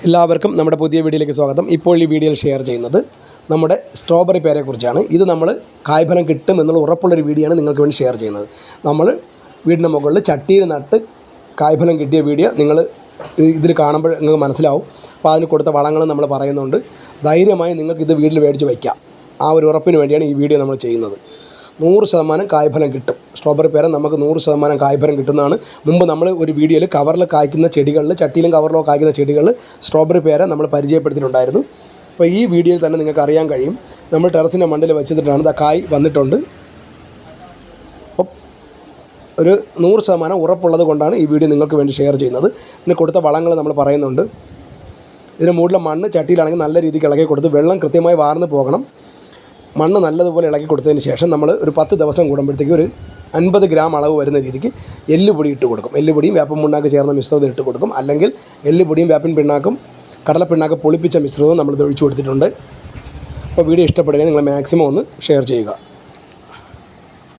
എല്ലാവർക്കും നമ്മുടെ പുതിയ വീഡിയോയിലേക്ക് സ്വാഗതം. ഇപ്പോൾ ഈ വീഡിയോയിൽ ഷെയർ ചെയ്യുന്നത് നമ്മുടെ സ്ട്രോബെറി പേരയെക്കുറിച്ചാണ്. ഇത് നമ്മൾ കായ്ഫലം കിട്ടും എന്നുള്ള ഉറപ്പുള്ളൊരു വീഡിയോ ആണ് നിങ്ങൾക്ക് വേണ്ടി ഷെയർ ചെയ്യുന്നത്. നമ്മൾ വീടിൻ്റെ മുകളിൽ ചട്ടിയിൽ നട്ട് കായ്ഫലം കിട്ടിയ വീഡിയോ നിങ്ങൾ ഇതിൽ കാണുമ്പോൾ നിങ്ങൾക്ക് മനസ്സിലാവും. അപ്പോൾ അതിന് കൊടുത്ത വളങ്ങൾ നമ്മൾ പറയുന്നുണ്ട്. ധൈര്യമായി നിങ്ങൾക്ക് ഇത് വീട്ടിൽ മേടിച്ച് വയ്ക്കാം. ആ ഒരു ഉറപ്പിന് വേണ്ടിയാണ് ഈ വീഡിയോ നമ്മൾ ചെയ്യുന്നത്. 100% കായ്ഫലം കിട്ടും. സ്ട്രോബെറി പേര നമുക്ക് 100% കായ്ഫലം കിട്ടുന്നതാണ്. മുമ്പ് നമ്മൾ ഒരു വീഡിയോയിൽ കവറിൽ കായ്ക്കുന്ന ചെടികളിൽ, ചട്ടിയിലും കവറിലോ കായ്ക്കുന്ന ചെടികളിൽ സ്ട്രോബെറി പേര നമ്മൾ പരിചയപ്പെടുത്തിയിട്ടുണ്ടായിരുന്നു. അപ്പോൾ ഈ വീഡിയോയിൽ തന്നെ നിങ്ങൾക്ക് അറിയാൻ കഴിയും, നമ്മൾ ടെറസിൻ്റെ മണ്ടിൽ വെച്ചിട്ടാണ് കായ് വന്നിട്ടുണ്ട്. അപ്പം ഒരു 100% ഉറപ്പുള്ളത് കൊണ്ടാണ് ഈ വീഡിയോ നിങ്ങൾക്ക് വേണ്ടി ഷെയർ ചെയ്യുന്നത്. ഇതിന് കൊടുത്ത വളങ്ങൾ നമ്മൾ പറയുന്നുണ്ട്. ഇതിന് മുകളിലെ മണ്ണ് ചട്ടിയിലാണെങ്കിൽ നല്ല രീതിക്ക് ഇളക്കി കൊടുത്ത് വെള്ളം കൃത്യമായി വാർന്ന് പോകണം. മണ്ണ് നല്ലതുപോലെ ഇളക്കി കൊടുത്തതിന് ശേഷം നമ്മൾ ഒരു 10 ദിവസം കൂടുമ്പോഴത്തേക്ക് ഒരു 50 ഗ്രാം അളവ് വരുന്ന രീതിക്ക് എല്ലുപൊടി ഇട്ട് കൊടുക്കും. എല്ലുപൊടിയും വേപ്പൻ പിണ്ണാക്ക് ചേർന്ന മിശ്രിതം ഇട്ട് കൊടുക്കും. അല്ലെങ്കിൽ എല്ലുപൊടിയും വേപ്പൻ പിണ്ണാക്കും കടലപ്പിണ്ണാക്ക് പൊളിപ്പിച്ച മിശ്രിതവും നമ്മൾ ഒഴിച്ചു കൊടുത്തിട്ടുണ്ട്. അപ്പോൾ വീഡിയോ ഇഷ്ടപ്പെടുകയാണെങ്കിൽ നിങ്ങൾ മാക്സിമം ഒന്ന് ഷെയർ ചെയ്യുക.